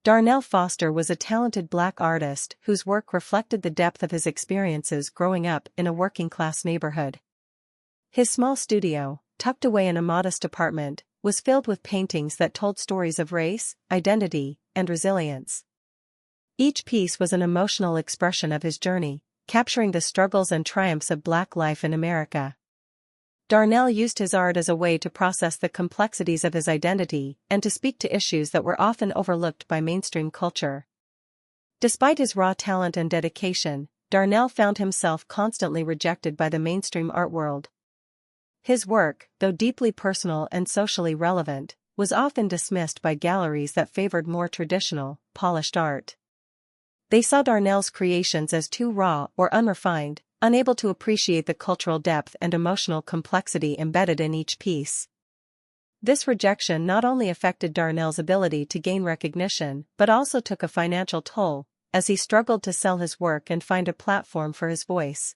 Darnell Foster was a talented black artist whose work reflected the depth of his experiences growing up in a working-class neighborhood. His small studio, tucked away in a modest apartment, was filled with paintings that told stories of race, identity, and resilience. Each piece was an emotional expression of his journey, capturing the struggles and triumphs of black life in America. Darnell used his art as a way to process the complexities of his identity and to speak to issues that were often overlooked by mainstream culture. Despite his raw talent and dedication, Darnell found himself constantly rejected by the mainstream art world. His work, though deeply personal and socially relevant, was often dismissed by galleries that favored more traditional, polished art. They saw Darnell's creations as too raw or unrefined, unable to appreciate the cultural depth and emotional complexity embedded in each piece. This rejection not only affected Darnell's ability to gain recognition but also took a financial toll, as he struggled to sell his work and find a platform for his voice.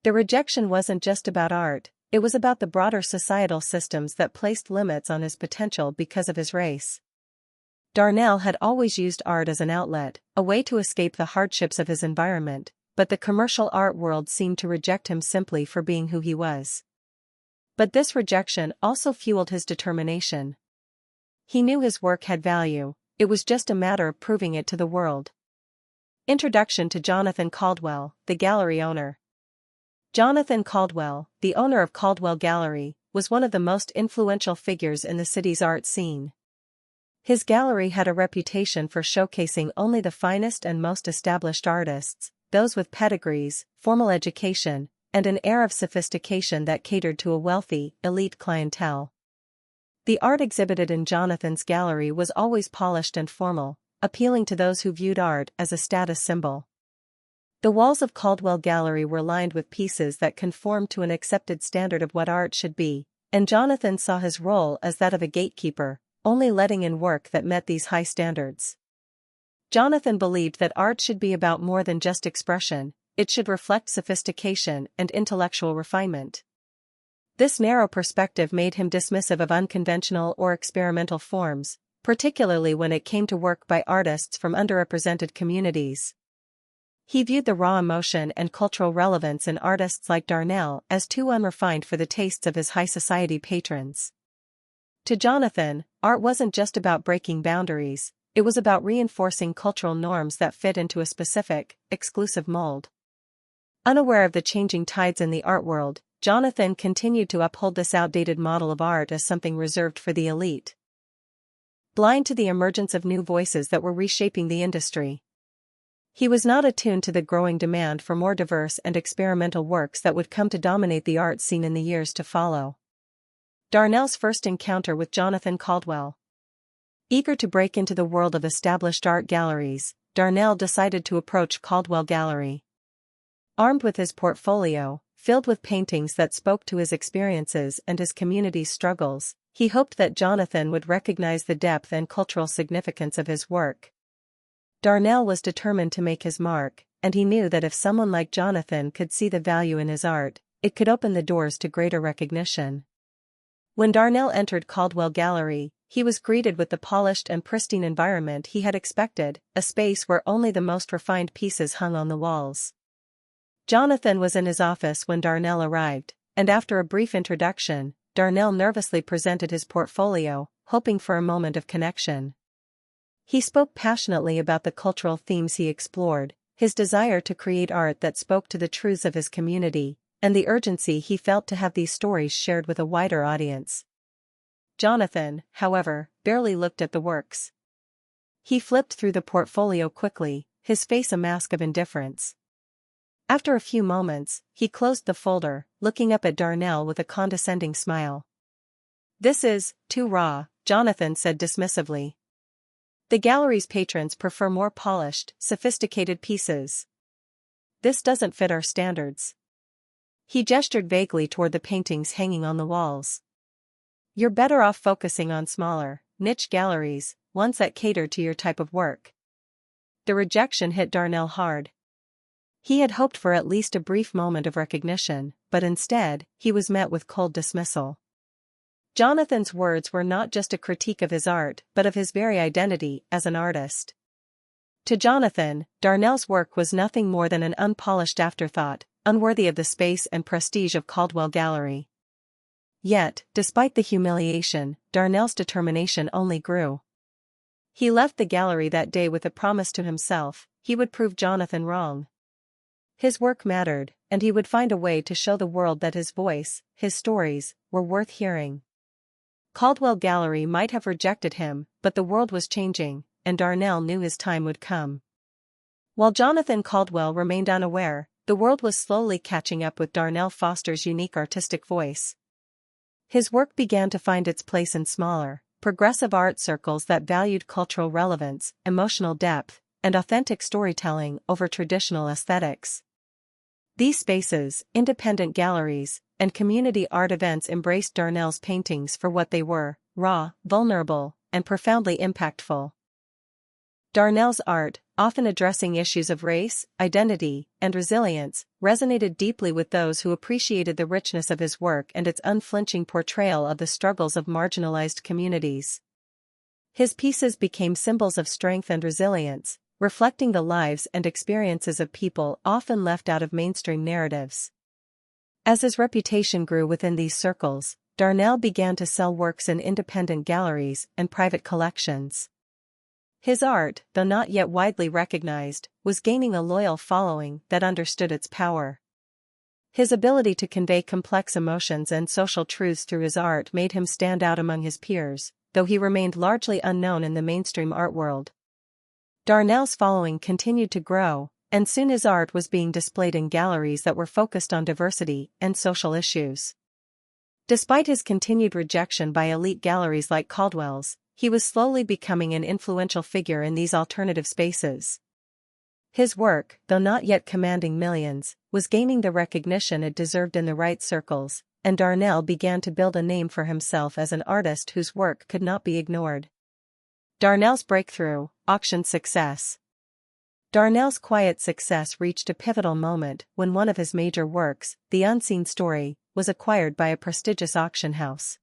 The rejection wasn't just about art, it was about the broader societal systems that placed limits on his potential because of his race. Darnell had always used art as an outlet, a way to escape the hardships of his environment, but the commercial art world seemed to reject him simply for being who he was. But this rejection also fueled his determination. He knew his work had value, it was just a matter of proving it to the world. Introduction to Jonathan Caldwell, the gallery owner. Jonathan Caldwell, the owner of Caldwell Gallery, was one of the most influential figures in the city's art scene. His gallery had a reputation for showcasing only the finest and most established artists, those with pedigrees, formal education, and an air of sophistication that catered to a wealthy, elite clientele. The art exhibited in Jonathan's gallery was always polished and formal, appealing to those who viewed art as a status symbol. The walls of Caldwell Gallery were lined with pieces that conformed to an accepted standard of what art should be, and Jonathan saw his role as that of a gatekeeper, only letting in work that met these high standards. Jonathan believed that art should be about more than just expression, it should reflect sophistication and intellectual refinement. This narrow perspective made him dismissive of unconventional or experimental forms, particularly when it came to work by artists from underrepresented communities. He viewed the raw emotion and cultural relevance in artists like Darnell as too unrefined for the tastes of his high society patrons. To Jonathan, art wasn't just about breaking boundaries, it was about reinforcing cultural norms that fit into a specific, exclusive mold. Unaware of the changing tides in the art world, Jonathan continued to uphold this outdated model of art as something reserved for the elite. Blind to the emergence of new voices that were reshaping the industry. He was not attuned to the growing demand for more diverse and experimental works that would come to dominate the art scene in the years to follow. Darnell's first encounter with Jonathan Caldwell. Eager to break into the world of established art galleries, Darnell decided to approach Caldwell Gallery. Armed with his portfolio, filled with paintings that spoke to his experiences and his community's struggles, he hoped that Jonathan would recognize the depth and cultural significance of his work. Darnell was determined to make his mark, and he knew that if someone like Jonathan could see the value in his art, it could open the doors to greater recognition. When Darnell entered Caldwell Gallery, he was greeted with the polished and pristine environment he had expected, a space where only the most refined pieces hung on the walls. Jonathan was in his office when Darnell arrived, and after a brief introduction, Darnell nervously presented his portfolio, hoping for a moment of connection. He spoke passionately about the cultural themes he explored, his desire to create art that spoke to the truths of his community, and the urgency he felt to have these stories shared with a wider audience. Jonathan, however, barely looked at the works. He flipped through the portfolio quickly, his face a mask of indifference. After a few moments, he closed the folder, looking up at Darnell with a condescending smile. "This is too raw," Jonathan said dismissively. "The gallery's patrons prefer more polished, sophisticated pieces. This doesn't fit our standards." He gestured vaguely toward the paintings hanging on the walls. "You're better off focusing on smaller, niche galleries, ones that cater to your type of work." The rejection hit Darnell hard. He had hoped for at least a brief moment of recognition, but instead, he was met with cold dismissal. Jonathan's words were not just a critique of his art but of his very identity as an artist. To Jonathan, Darnell's work was nothing more than an unpolished afterthought, unworthy of the space and prestige of Caldwell Gallery. Yet, despite the humiliation, Darnell's determination only grew. He left the gallery that day with a promise to himself: he would prove Jonathan wrong. His work mattered, and he would find a way to show the world that his voice, his stories, were worth hearing. Caldwell Gallery might have rejected him, but the world was changing, and Darnell knew his time would come. While Jonathan Caldwell remained unaware, the world was slowly catching up with Darnell Foster's unique artistic voice. His work began to find its place in smaller, progressive art circles that valued cultural relevance, emotional depth, and authentic storytelling over traditional aesthetics. These spaces, independent galleries, and community art events embraced Darnell's paintings for what they were: raw, vulnerable, and profoundly impactful. Darnell's art, often addressing issues of race, identity, and resilience, resonated deeply with those who appreciated the richness of his work and its unflinching portrayal of the struggles of marginalized communities. His pieces became symbols of strength and resilience, reflecting the lives and experiences of people often left out of mainstream narratives. As his reputation grew within these circles, Darnell began to sell works in independent galleries and private collections. His art, though not yet widely recognized, was gaining a loyal following that understood its power. His ability to convey complex emotions and social truths through his art made him stand out among his peers, though he remained largely unknown in the mainstream art world. Darnell's following continued to grow, and soon his art was being displayed in galleries that were focused on diversity and social issues. Despite his continued rejection by elite galleries like Caldwell's, he was slowly becoming an influential figure in these alternative spaces. His work, though not yet commanding millions, was gaining the recognition it deserved in the right circles, and Darnell began to build a name for himself as an artist whose work could not be ignored. Darnell's breakthrough, auction success. Darnell's quiet success reached a pivotal moment when one of his major works, The Unseen Story, was acquired by a prestigious auction house.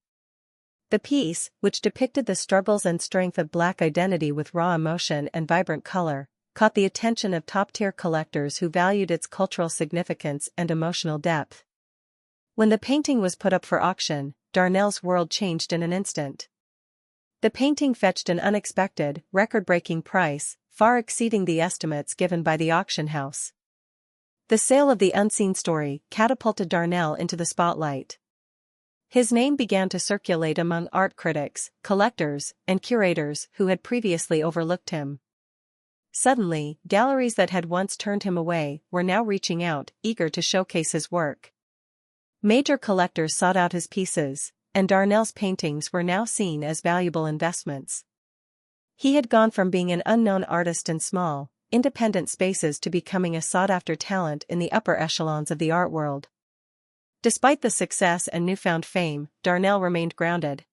The piece, which depicted the struggles and strength of Black identity with raw emotion and vibrant color, caught the attention of top-tier collectors who valued its cultural significance and emotional depth. When the painting was put up for auction, Darnell's world changed in an instant. The painting fetched an unexpected, record-breaking price, far exceeding the estimates given by the auction house. The sale of The Unseen Story catapulted Darnell into the spotlight. His name began to circulate among art critics, collectors, and curators who had previously overlooked him. Suddenly, galleries that had once turned him away were now reaching out, eager to showcase his work. Major collectors sought out his pieces, and Darnell's paintings were now seen as valuable investments. He had gone from being an unknown artist in small, independent spaces to becoming a sought-after talent in the upper echelons of the art world. Despite the success and newfound fame, Darnell remained grounded.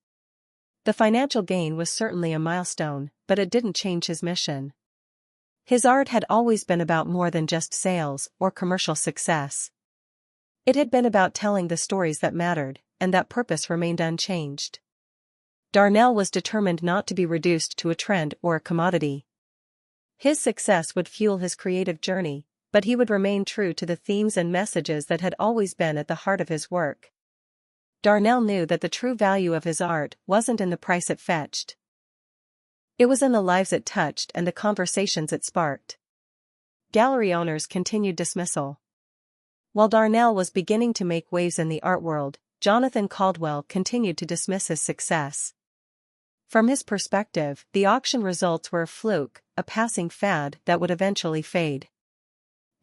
The financial gain was certainly a milestone, but it didn't change his mission. His art had always been about more than just sales or commercial success. It had been about telling the stories that mattered, and that purpose remained unchanged. Darnell was determined not to be reduced to a trend or a commodity. His success would fuel his creative journey, but he would remain true to the themes and messages that had always been at the heart of his work. Darnell knew that the true value of his art wasn't in the price it fetched. It was in the lives it touched and the conversations it sparked. Gallery owners continued dismissal. While Darnell was beginning to make waves in the art world, Jonathan Caldwell continued to dismiss his success. From his perspective, the auction results were a fluke, a passing fad that would eventually fade.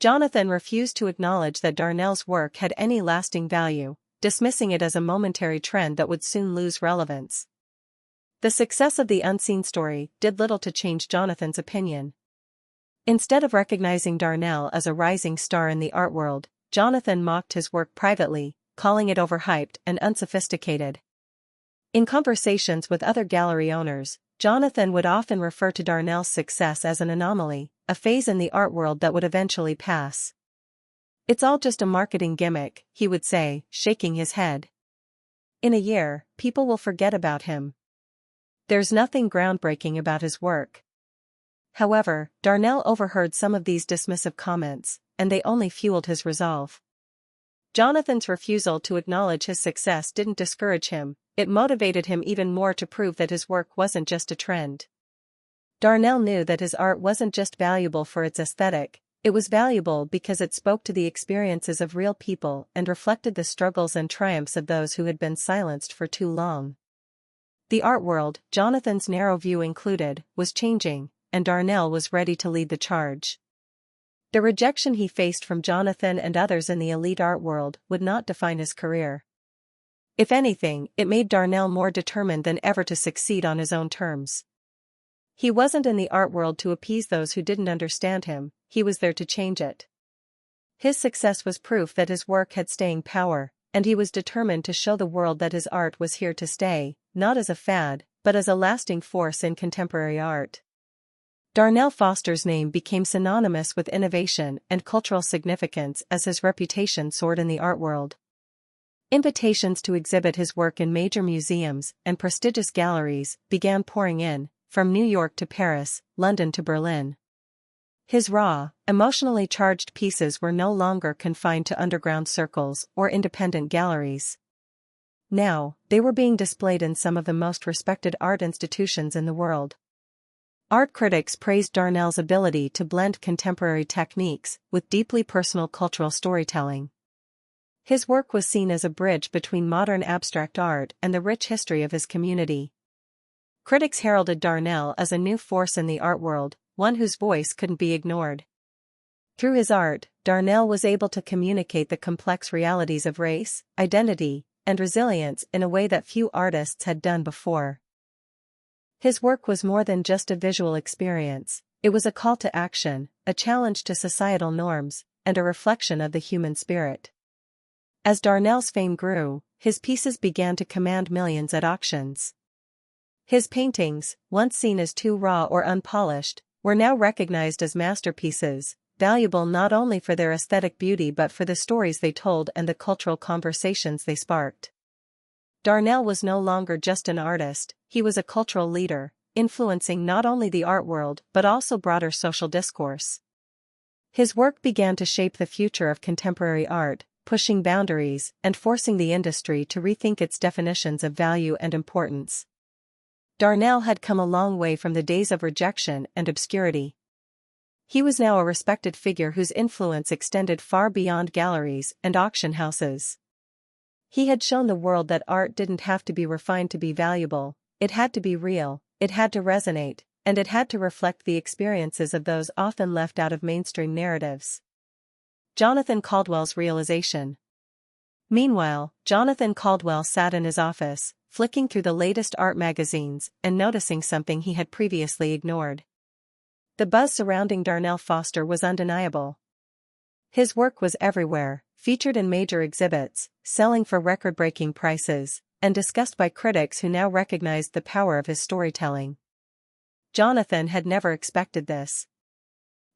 Jonathan refused to acknowledge that Darnell's work had any lasting value, dismissing it as a momentary trend that would soon lose relevance. The success of The Unseen Story did little to change Jonathan's opinion. Instead of recognizing Darnell as a rising star in the art world, Jonathan mocked his work privately, calling it overhyped and unsophisticated. In conversations with other gallery owners, Jonathan would often refer to Darnell's success as an anomaly, a phase in the art world that would eventually pass. "It's all just a marketing gimmick," he would say, shaking his head. In a year, people will forget about him. There's nothing groundbreaking about his work. However, Darnell overheard some of these dismissive comments, and they only fueled his resolve. Jonathan's refusal to acknowledge his success didn't discourage him, it motivated him even more to prove that his work wasn't just a trend. Darnell knew that his art wasn't just valuable for its aesthetic, it was valuable because it spoke to the experiences of real people and reflected the struggles and triumphs of those who had been silenced for too long. The art world, Jonathan's narrow view included, was changing, and Darnell was ready to lead the charge. The rejection he faced from Jonathan and others in the elite art world would not define his career. If anything, it made Darnell more determined than ever to succeed on his own terms. He wasn't in the art world to appease those who didn't understand him, he was there to change it. His success was proof that his work had staying power, and he was determined to show the world that his art was here to stay, not as a fad, but as a lasting force in contemporary art. Darnell Foster's name became synonymous with innovation and cultural significance as his reputation soared in the art world. Invitations to exhibit his work in major museums and prestigious galleries began pouring in, from New York to Paris, London to Berlin. His raw, emotionally charged pieces were no longer confined to underground circles or independent galleries. Now, they were being displayed in some of the most respected art institutions in the world. Art critics praised Darnell's ability to blend contemporary techniques with deeply personal cultural storytelling. His work was seen as a bridge between modern abstract art and the rich history of his community. Critics heralded Darnell as a new force in the art world, one whose voice couldn't be ignored. Through his art, Darnell was able to communicate the complex realities of race, identity, and resilience in a way that few artists had done before. His work was more than just a visual experience, it was a call to action, a challenge to societal norms, and a reflection of the human spirit. As Darnell's fame grew, his pieces began to command millions at auctions. His paintings, once seen as too raw or unpolished, were now recognized as masterpieces, valuable not only for their aesthetic beauty but for the stories they told and the cultural conversations they sparked. Darnell was no longer just an artist, he was a cultural leader, influencing not only the art world but also broader social discourse. His work began to shape the future of contemporary art, pushing boundaries and forcing the industry to rethink its definitions of value and importance. Darnell had come a long way from the days of rejection and obscurity. He was now a respected figure whose influence extended far beyond galleries and auction houses. He had shown the world that art didn't have to be refined to be valuable, it had to be real, it had to resonate, and it had to reflect the experiences of those often left out of mainstream narratives. Jonathan Caldwell's realization. Meanwhile, Jonathan Caldwell sat in his office, flicking through the latest art magazines and noticing something he had previously ignored. The buzz surrounding Darnell Foster was undeniable. His work was everywhere, featured in major exhibits, selling for record-breaking prices, and discussed by critics who now recognized the power of his storytelling. Jonathan had never expected this.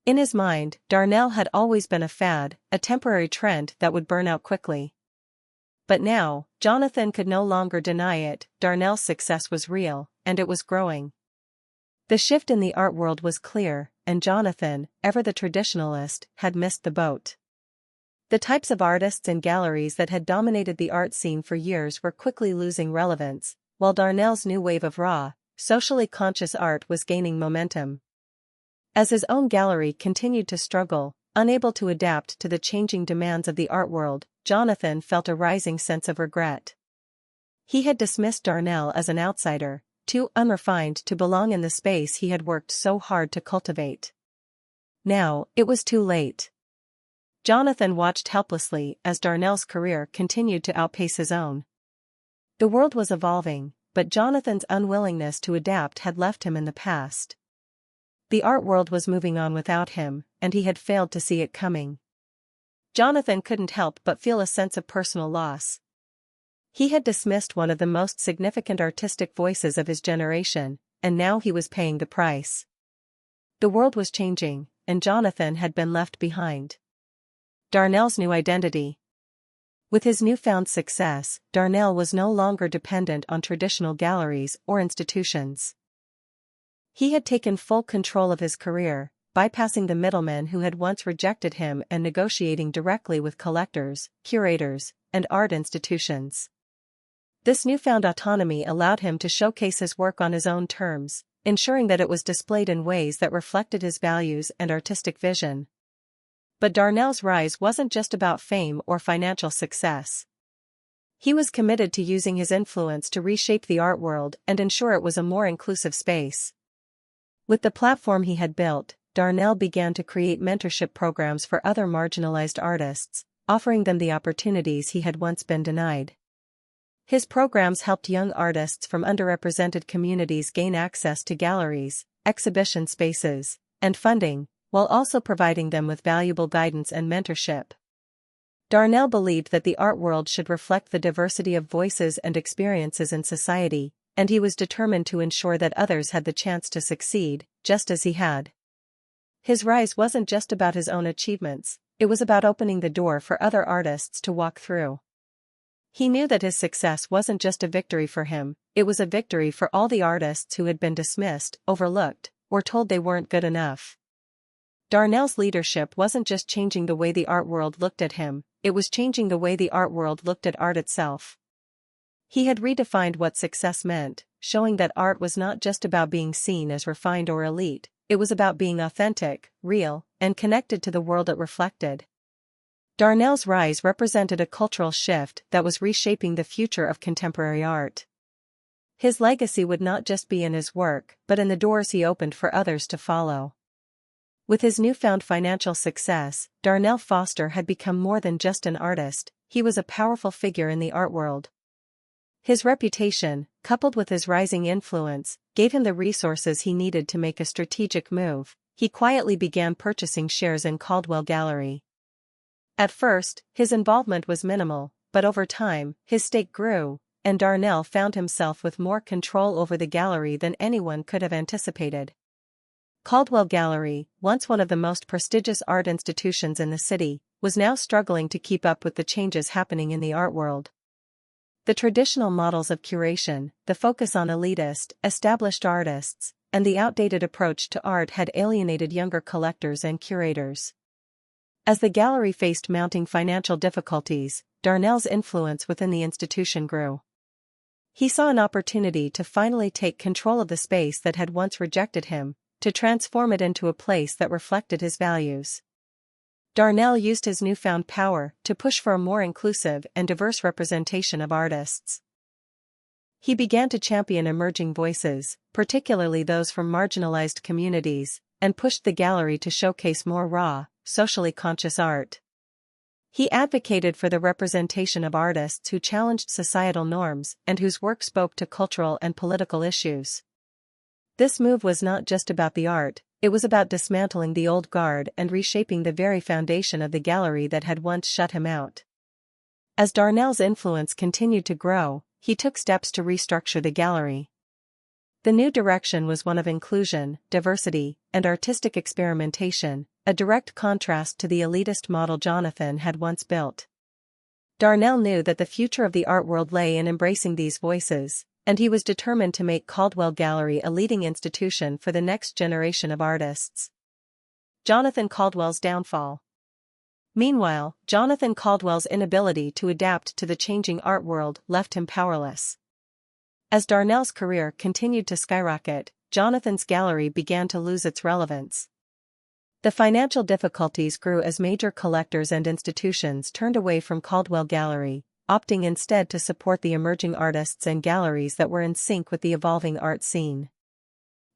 In his mind, Darnell had always been a fad, a temporary trend that would burn out quickly. But now, Jonathan could no longer deny it, Darnell's success was real, and it was growing. The shift in the art world was clear, and Jonathan, ever the traditionalist, had missed the boat. The types of artists and galleries that had dominated the art scene for years were quickly losing relevance, while Darnell's new wave of raw, socially conscious art was gaining momentum. As his own gallery continued to struggle, unable to adapt to the changing demands of the art world, Jonathan felt a rising sense of regret. He had dismissed Darnell as an outsider, too unrefined to belong in the space he had worked so hard to cultivate. Now, it was too late. Jonathan watched helplessly as Darnell's career continued to outpace his own. The world was evolving, but Jonathan's unwillingness to adapt had left him in the past. The art world was moving on without him, and he had failed to see it coming. Jonathan couldn't help but feel a sense of personal loss. He had dismissed one of the most significant artistic voices of his generation, and now he was paying the price. The world was changing, and Jonathan had been left behind. Darnell's new identity. With his newfound success, Darnell was no longer dependent on traditional galleries or institutions. He had taken full control of his career, bypassing the middlemen who had once rejected him and negotiating directly with collectors, curators, and art institutions. This newfound autonomy allowed him to showcase his work on his own terms, ensuring that it was displayed in ways that reflected his values and artistic vision. But Darnell's rise wasn't just about fame or financial success. He was committed to using his influence to reshape the art world and ensure it was a more inclusive space. With the platform he had built, Darnell began to create mentorship programs for other marginalized artists, offering them the opportunities he had once been denied. His programs helped young artists from underrepresented communities gain access to galleries, exhibition spaces, and funding, while also providing them with valuable guidance and mentorship. Darnell believed that the art world should reflect the diversity of voices and experiences in society, and he was determined to ensure that others had the chance to succeed, just as he had. His rise wasn't just about his own achievements, it was about opening the door for other artists to walk through. He knew that his success wasn't just a victory for him, it was a victory for all the artists who had been dismissed, overlooked, or told they weren't good enough. Darnell's leadership wasn't just changing the way the art world looked at him, it was changing the way the art world looked at art itself. He had redefined what success meant, showing that art was not just about being seen as refined or elite, it was about being authentic, real, and connected to the world it reflected. Darnell's rise represented a cultural shift that was reshaping the future of contemporary art. His legacy would not just be in his work, but in the doors he opened for others to follow. With his newfound financial success, Darnell Foster had become more than just an artist, he was a powerful figure in the art world. His reputation, coupled with his rising influence, gave him the resources he needed to make a strategic move. He quietly began purchasing shares in Caldwell Gallery. At first, his involvement was minimal, but over time, his stake grew, and Darnell found himself with more control over the gallery than anyone could have anticipated. Caldwell Gallery, once one of the most prestigious art institutions in the city, was now struggling to keep up with the changes happening in the art world. The traditional models of curation, the focus on elitist, established artists, and the outdated approach to art had alienated younger collectors and curators. As the gallery faced mounting financial difficulties, Darnell's influence within the institution grew. He saw an opportunity to finally take control of the space that had once rejected him, to transform it into a place that reflected his values. Darnell used his newfound power to push for a more inclusive and diverse representation of artists. He began to champion emerging voices, particularly those from marginalized communities, and pushed the gallery to showcase more raw, socially conscious art. He advocated for the representation of artists who challenged societal norms and whose work spoke to cultural and political issues. This move was not just about the art, it was about dismantling the old guard and reshaping the very foundation of the gallery that had once shut him out. As Darnell's influence continued to grow, he took steps to restructure the gallery. The new direction was one of inclusion, diversity, and artistic experimentation, a direct contrast to the elitist model Jonathan had once built. Darnell knew that the future of the art world lay in embracing these voices, and he was determined to make Caldwell Gallery a leading institution for the next generation of artists. Jonathan Caldwell's downfall. Meanwhile, Jonathan Caldwell's inability to adapt to the changing art world left him powerless. As Darnell's career continued to skyrocket, Jonathan's gallery began to lose its relevance. The financial difficulties grew as major collectors and institutions turned away from Caldwell Gallery, opting instead to support the emerging artists and galleries that were in sync with the evolving art scene.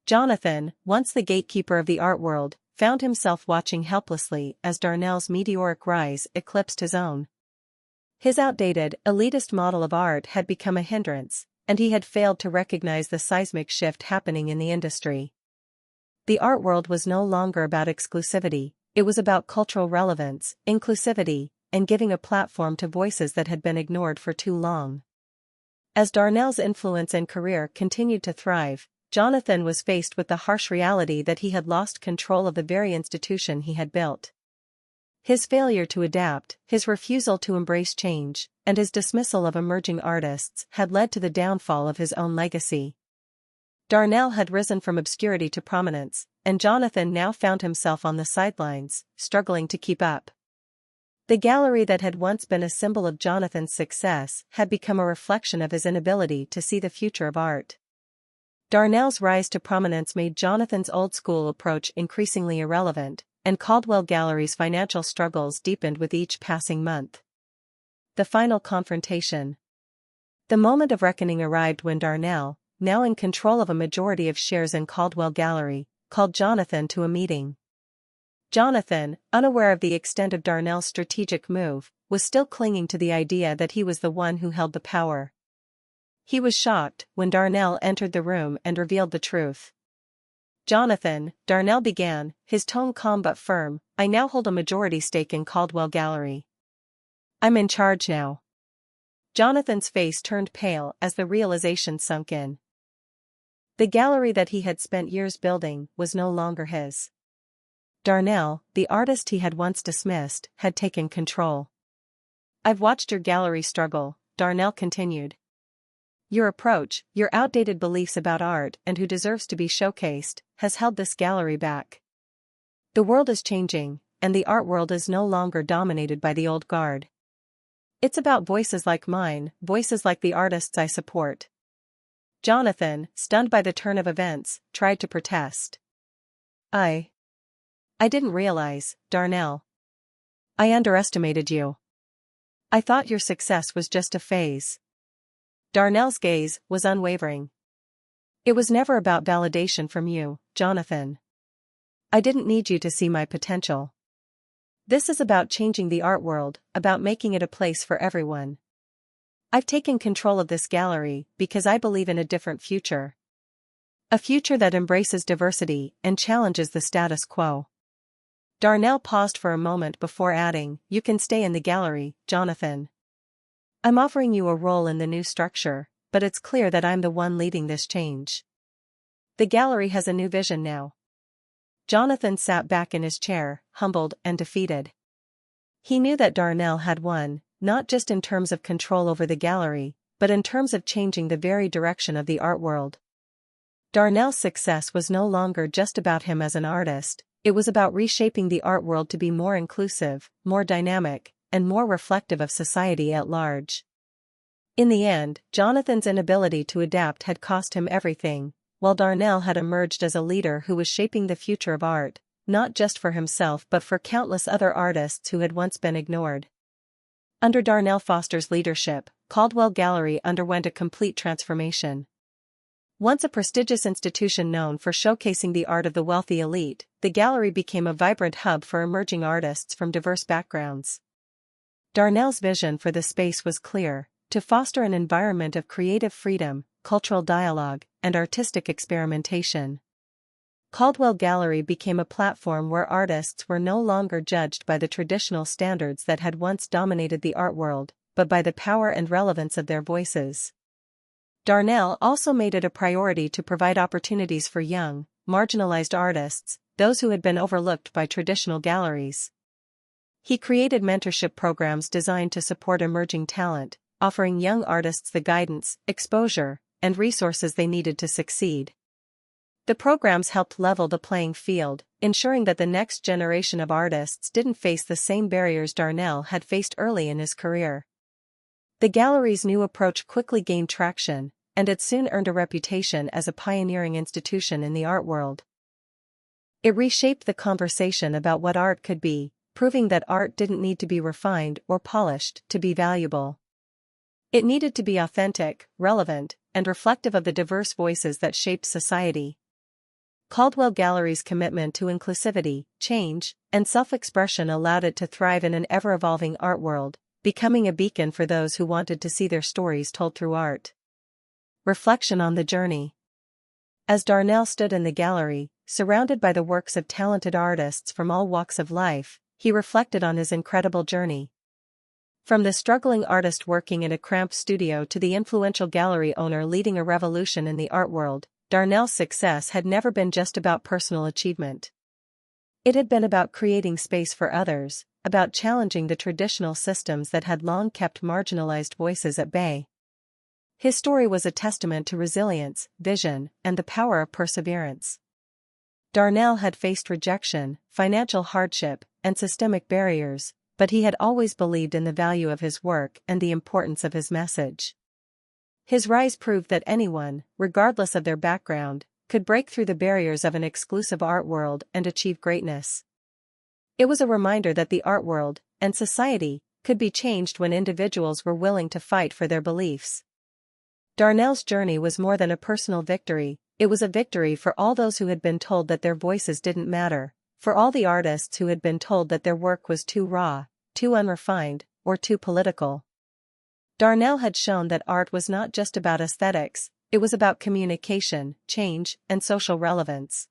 Jonathan, once the gatekeeper of the art world, found himself watching helplessly as Darnell's meteoric rise eclipsed his own. His outdated, elitist model of art had become a hindrance, and he had failed to recognize the seismic shift happening in the industry. The art world was no longer about exclusivity, it was about cultural relevance, inclusivity, and giving a platform to voices that had been ignored for too long. As Darnell's influence and career continued to thrive, Jonathan was faced with the harsh reality that he had lost control of the very institution he had built. His failure to adapt, his refusal to embrace change, and his dismissal of emerging artists had led to the downfall of his own legacy. Darnell had risen from obscurity to prominence, and Jonathan now found himself on the sidelines, struggling to keep up. The gallery that had once been a symbol of Jonathan's success had become a reflection of his inability to see the future of art. Darnell's rise to prominence made Jonathan's old-school approach increasingly irrelevant, and Caldwell Gallery's financial struggles deepened with each passing month. The final confrontation. The moment of reckoning arrived when Darnell, now in control of a majority of shares in Caldwell Gallery, called Jonathan to a meeting. Jonathan, unaware of the extent of Darnell's strategic move, was still clinging to the idea that he was the one who held the power. He was shocked when Darnell entered the room and revealed the truth. "Jonathan," Darnell began, his tone calm but firm, "I now hold a majority stake in Caldwell Gallery. I'm in charge now." Jonathan's face turned pale as the realization sunk in. The gallery that he had spent years building was no longer his. Darnell, the artist he had once dismissed, had taken control. "I've watched your gallery struggle," Darnell continued. "Your approach, your outdated beliefs about art and who deserves to be showcased, has held this gallery back. The world is changing, and the art world is no longer dominated by the old guard. It's about voices like mine, voices like the artists I support." Jonathan, stunned by the turn of events, tried to protest. I didn't realize, Darnell. I underestimated you. I thought your success was just a phase." Darnell's gaze was unwavering. "It was never about validation from you, Jonathan. I didn't need you to see my potential. This is about changing the art world, about making it a place for everyone. I've taken control of this gallery because I believe in a different future. A future that embraces diversity and challenges the status quo." Darnell paused for a moment before adding, "You can stay in the gallery, Jonathan. I'm offering you a role in the new structure, but it's clear that I'm the one leading this change. The gallery has a new vision now." Jonathan sat back in his chair, humbled and defeated. He knew that Darnell had won, not just in terms of control over the gallery, but in terms of changing the very direction of the art world. Darnell's success was no longer just about him as an artist, it was about reshaping the art world to be more inclusive, more dynamic, and more reflective of society at large. In the end, Jonathan's inability to adapt had cost him everything, while Darnell had emerged as a leader who was shaping the future of art, not just for himself but for countless other artists who had once been ignored. Under Darnell Foster's leadership, Caldwell Gallery underwent a complete transformation. Once a prestigious institution known for showcasing the art of the wealthy elite, the gallery became a vibrant hub for emerging artists from diverse backgrounds. Darnell's vision for the space was clear: to foster an environment of creative freedom, cultural dialogue, and artistic experimentation. Caldwell Gallery became a platform where artists were no longer judged by the traditional standards that had once dominated the art world, but by the power and relevance of their voices. Darnell also made it a priority to provide opportunities for young, marginalized artists, those who had been overlooked by traditional galleries. He created mentorship programs designed to support emerging talent, offering young artists the guidance, exposure, and resources they needed to succeed. The programs helped level the playing field, ensuring that the next generation of artists didn't face the same barriers Darnell had faced early in his career. The gallery's new approach quickly gained traction, and it soon earned a reputation as a pioneering institution in the art world. It reshaped the conversation about what art could be, proving that art didn't need to be refined or polished to be valuable. It needed to be authentic, relevant, and reflective of the diverse voices that shaped society. Caldwell Gallery's commitment to inclusivity, change, and self-expression allowed it to thrive in an ever-evolving art world, becoming a beacon for those who wanted to see their stories told through art. Reflection on the journey. As Darnell stood in the gallery, surrounded by the works of talented artists from all walks of life, he reflected on his incredible journey. From the struggling artist working in a cramped studio to the influential gallery owner leading a revolution in the art world, Darnell's success had never been just about personal achievement. It had been about creating space for others, about challenging the traditional systems that had long kept marginalized voices at bay. His story was a testament to resilience, vision, and the power of perseverance. Darnell had faced rejection, financial hardship, and systemic barriers, but he had always believed in the value of his work and the importance of his message. His rise proved that anyone, regardless of their background, could break through the barriers of an exclusive art world and achieve greatness. It was a reminder that the art world, and society, could be changed when individuals were willing to fight for their beliefs. Darnell's journey was more than a personal victory, it was a victory for all those who had been told that their voices didn't matter, for all the artists who had been told that their work was too raw, too unrefined, or too political. Darnell had shown that art was not just about aesthetics, it was about communication, change, and social relevance.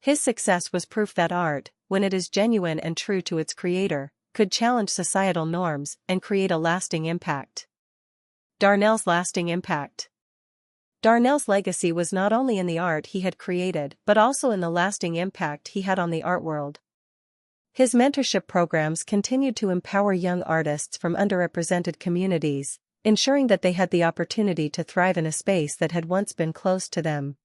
His success was proof that art, when it is genuine and true to its creator, could challenge societal norms and create a lasting impact. Darnell's lasting impact. Darnell's legacy was not only in the art he had created but also in the lasting impact he had on the art world. His mentorship programs continued to empower young artists from underrepresented communities, ensuring that they had the opportunity to thrive in a space that had once been closed to them.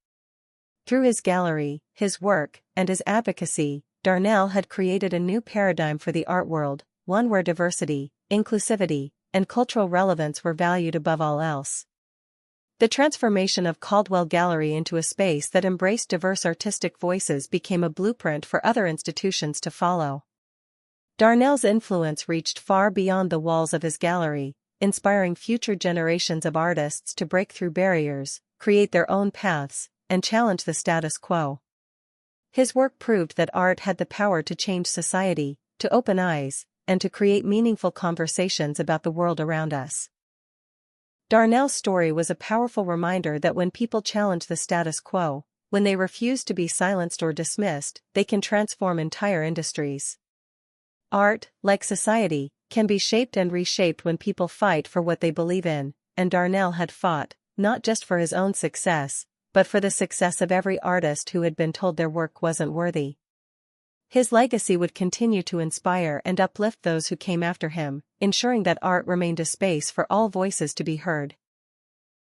Through his gallery, his work, and his advocacy, Darnell had created a new paradigm for the art world, one where diversity, inclusivity, and cultural relevance were valued above all else. The transformation of Caldwell Gallery into a space that embraced diverse artistic voices became a blueprint for other institutions to follow. Darnell's influence reached far beyond the walls of his gallery, inspiring future generations of artists to break through barriers, create their own paths, and challenge the status quo. His work proved that art had the power to change society, to open eyes, and to create meaningful conversations about the world around us. Darnell's story was a powerful reminder that when people challenge the status quo, when they refuse to be silenced or dismissed, they can transform entire industries. Art, like society, can be shaped and reshaped when people fight for what they believe in, and Darnell had fought, not just for his own success, but for the success of every artist who had been told their work wasn't worthy. His legacy would continue to inspire and uplift those who came after him, ensuring that art remained a space for all voices to be heard.